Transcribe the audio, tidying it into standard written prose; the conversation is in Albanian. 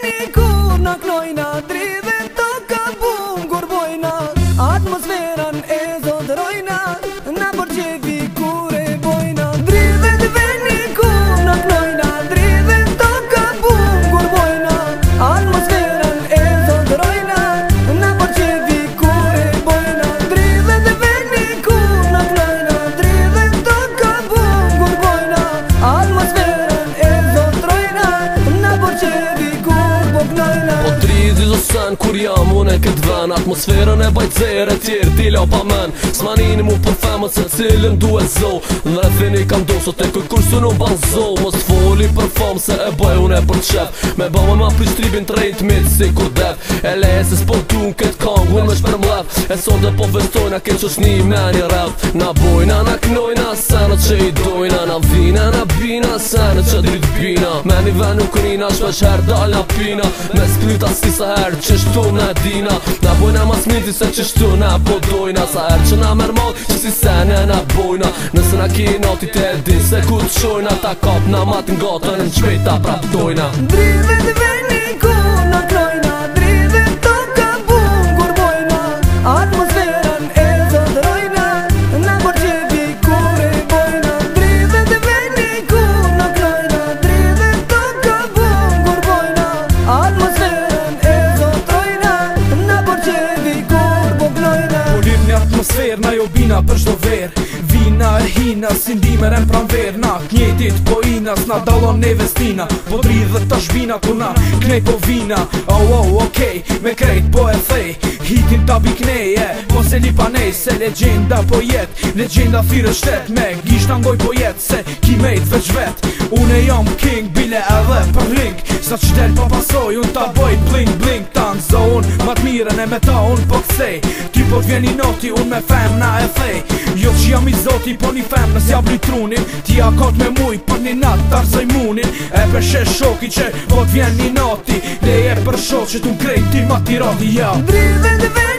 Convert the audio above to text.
veni kur na knojna, dridhe toka bungur bojna, atmosferan e zotërojna, na përqefi kur e bojna. Dridhe veni kur na knojna, dridhe toka bungur bojna, atmosferan e zotërojna, na përqefi kur e bojna. Dridhe veni kur na knojna, dridhe toka bungur bojna, atmosferan e zotërojna, na përqefi kur po knojna. Po dridhi do sen kur jam unë e këtë ven, atmosferën e bajtëzere tjerë dila pa men. S'manini mu për femët se cilën duhet zo, në rethini kam do sot e kuj kur së në ban zo. Mos foli për famë se e bëj unë e për qef, me bëmë ma pris tribin të rejt mitë si kur def. E leje se s'po tu në këtë kongë unë me shper mlef, e sot dhe po vestojna këtë qosni me një ref. Na bojna, na knojna, senët që i dojna, na vina, na bina, senët që drit bina. Me një ven nuk nina, shpesh her dal na pina, me skryta si sa her që shtu na dina. Na bojna mas minti se që shtu na po dojna, sa her që na mermot që si sene na bojna. Nëse na ki noti te din se ku të shojna, ta kap na matin gotën në qmeta prap dojna. Dridhe të veni kur na knojna, dridhe toka bungur bojna, atmosferan e zotërojna, na përqefi kur e bojna. Dridhe të veni kur na knojna, dridhe toka bungur bojna, atmosferan e zotërojna, na përqefi kur po knojna. Polim një atmosferë na jo bina për shdo verë, vina e hina si ndimer e pran verë. Na knjetit po inas na dalon ne vestina, po dridhe ta shbina ku na knej po vina. Okej, me krejt po e thej, hitin ta bikneje, mos e li pa nej. Se legenda po jet, legenda thire shtet, me gisht angoj po jet, se ki mejt veç vet. Une jam king, bile edhe për ring, sa qdel pa pasoj, unë ta boj bling bling. Ta në zonë, mat miren e me ta unë po kthej, ty po t'vjeni noti, unë me fem na e thej. Jo që jam i zoti, po një fem nës jabli trunin, ti akot me muj, për një nat t'arzoj munin. E peshe shoki që po t'vjeni noti, leje për shok që t'un krejt ti ma tirati ja. Dridhe të veni